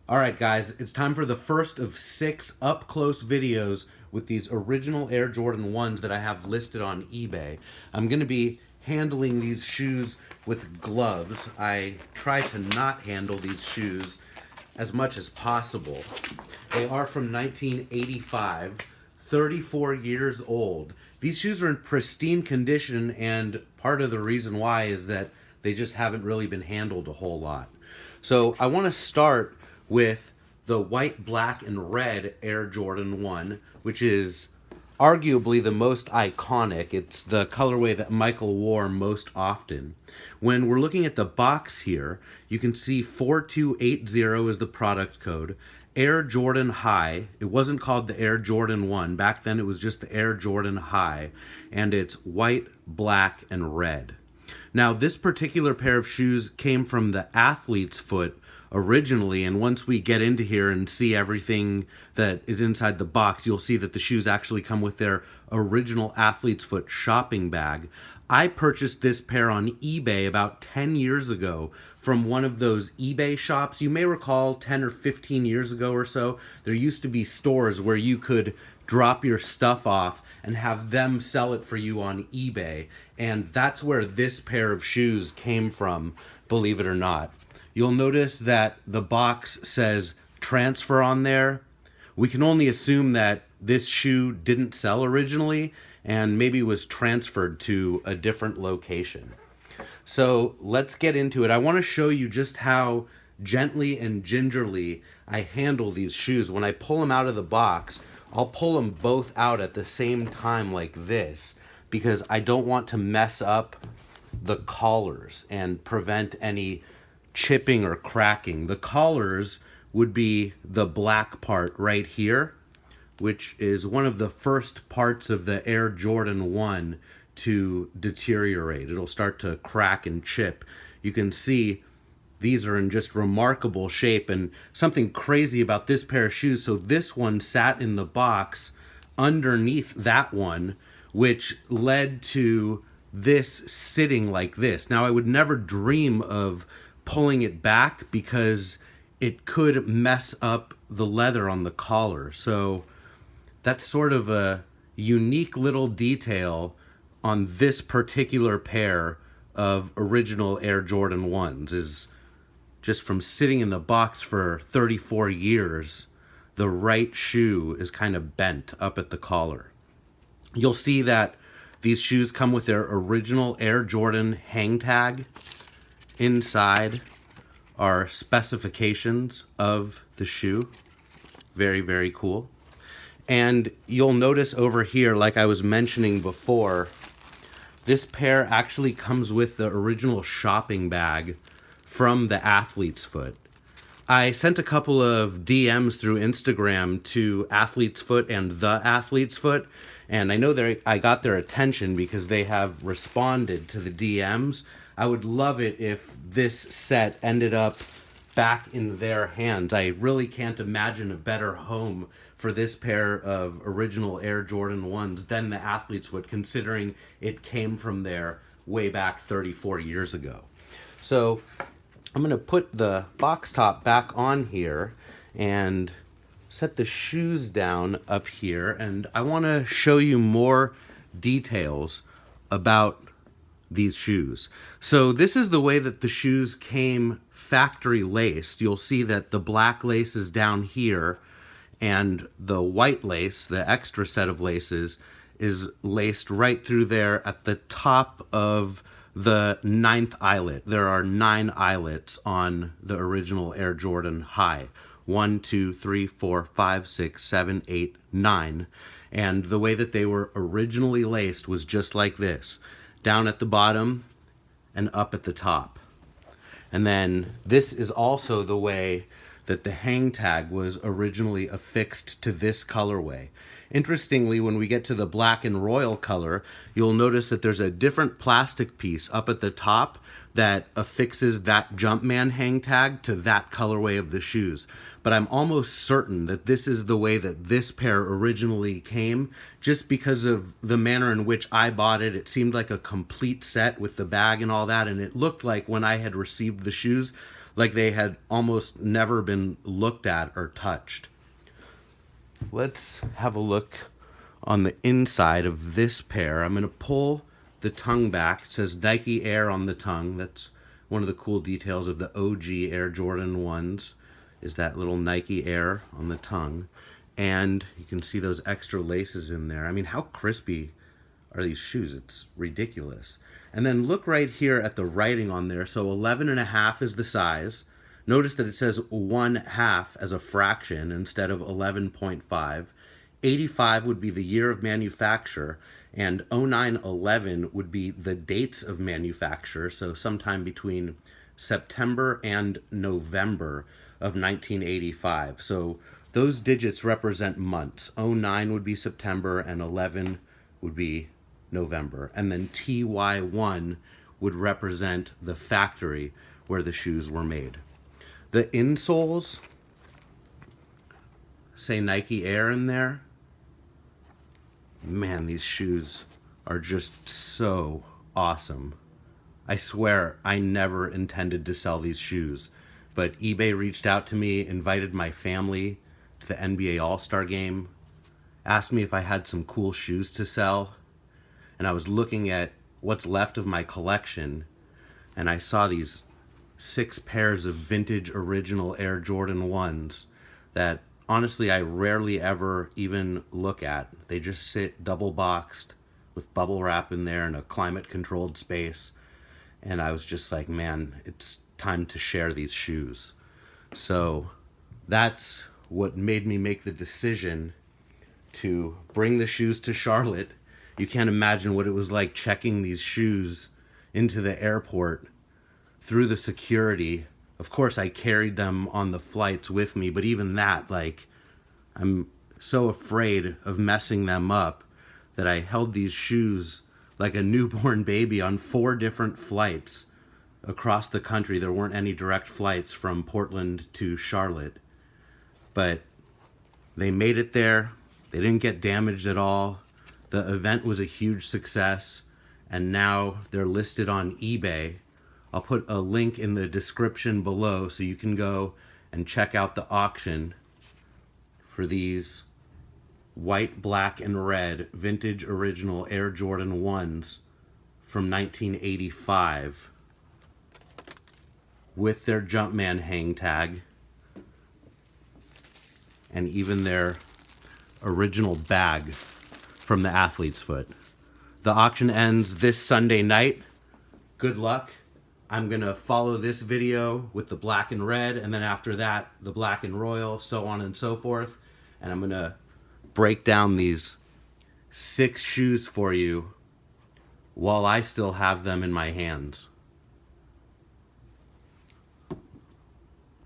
Alright guys, it's time for the first of 6 up-close videos with these original Air Jordan 1s that I have listed on eBay. I'm going to be handling these shoes with gloves. I try to not handle these shoes as much as possible. They are from 1985, 34 years old. These shoes are in pristine condition, and part of the reason why is that they just haven't really been handled a whole lot. So I want to start with the white, black, and red Air Jordan 1, which is arguably the most iconic. It's the colorway that Michael wore most often. When we're looking at the box here, you can see 4280 is the product code. Air Jordan High. It wasn't called the Air Jordan 1. Back then it was just the Air Jordan High. And it's white, black, and red. Now, this particular pair of shoes came from the athlete's foot originally, and once we get into here and see everything that is inside the box, you'll see that the shoes actually come with their original athlete's foot shopping bag. I purchased this pair on eBay about 10 years ago from one of those eBay shops. You may recall 10 or 15 years ago or so, there used to be stores where you could drop your stuff off and have them sell it for you on eBay. And that's where this pair of shoes came from, believe it or not. You'll notice that the box says transfer on there. We can only assume that this shoe didn't sell originally and maybe was transferred to a different location. So let's get into it. I want to show you just how gently and gingerly I handle these shoes. When I pull them out of the box, I'll pull them both out at the same time like this because I don't want to mess up the collars and prevent any chipping or cracking. The collars would be the black part right here, which is one of the first parts of the Air Jordan 1 to deteriorate. It'll start to crack and chip. You can see these are in just remarkable shape, and something crazy about this pair of shoes. So this one sat in the box underneath that one, which led to this sitting like this. Now, I would never dream of pulling it back because it could mess up the leather on the collar. So that's sort of a unique little detail on this particular pair of original Air Jordan 1s, is just from sitting in the box for 34 years, the right shoe is kind of bent up at the collar. You'll see that these shoes come with their original Air Jordan hang tag. Inside are specifications of the shoe. Very, very cool. And you'll notice over here, like I was mentioning before, this pair actually comes with the original shopping bag from the athlete's foot. I sent a couple of DMs through Instagram to Athlete's Foot and The Athlete's Foot, and I know I got their attention because they have responded to the DMs. I would love it if this set ended up back in their hands. I really can't imagine a better home for this pair of original Air Jordan 1s than the Athlete's Foot, considering it came from there way back 34 years ago. So I'm going to put the box top back on here and set the shoes down up here, and I want to show you more details about these shoes. So this is the way that the shoes came factory laced. You'll see that the black lace is down here, and the white lace, the extra set of laces, is laced right through there at the top of the 9th eyelet. There are 9 eyelets on the original Air Jordan High. 1, 2, 3, 4, 5, 6, 7, 8, 9. And the way that they were originally laced was just like this. Down at the bottom and up at the top. And then this is also the way that the hang tag was originally affixed to this colorway. Interestingly, when we get to the black and royal color, you'll notice that there's a different plastic piece up at the top that affixes that Jumpman hang tag to that colorway of the shoes. But I'm almost certain that this is the way that this pair originally came, just because of the manner in which I bought it. It seemed like a complete set with the bag and all that, and it looked like when I had received the shoes, like they had almost never been looked at or touched. Let's have a look on the inside of this pair. I'm going to pull the tongue back. It says Nike Air on the tongue. That's one of the cool details of the OG Air Jordan 1s, is that little Nike Air on the tongue. And you can see those extra laces in there. I mean, how crispy are these shoes? It's ridiculous. And then look right here at the writing on there. So 11.5 is the size. Notice that it says 1/2 as a fraction instead of 11.5. 85 would be the year of manufacture, and 0911 would be the dates of manufacture, so sometime between September and November of 1985. So those digits represent months. 09 would be September and 11 would be November. And then TY1 would represent the factory where the shoes were made. The insoles say Nike Air in there. Man, these shoes are just so awesome. I swear I never intended to sell these shoes, but eBay reached out to me, invited my family to the NBA All-Star game, asked me if I had some cool shoes to sell, and I was looking at what's left of my collection, and I saw these 6 pairs of vintage original Air Jordan 1s that honestly I rarely ever even look at. They just sit double boxed with bubble wrap in there in a climate controlled space. And I was just like, man, it's time to share these shoes. So that's what made me make the decision to bring the shoes to Charlotte. You can't imagine what it was like checking these shoes into the airport through the security. Of course, I carried them on the flights with me, but even that, like, I'm so afraid of messing them up that I held these shoes like a newborn baby on 4 different flights across the country. There weren't any direct flights from Portland to Charlotte, but they made it there. They didn't get damaged at all. The event was a huge success, and now they're listed on eBay. I'll put a link in the description below so you can go and check out the auction for these white, black, and red vintage original Air Jordan 1s from 1985 with their Jumpman hang tag and even their original bag from the athlete's foot. The auction ends this Sunday night. Good luck. I'm going to follow this video with the black and red, and then after that, the black and royal, so on and so forth. And I'm going to break down these 6 shoes for you while I still have them in my hands.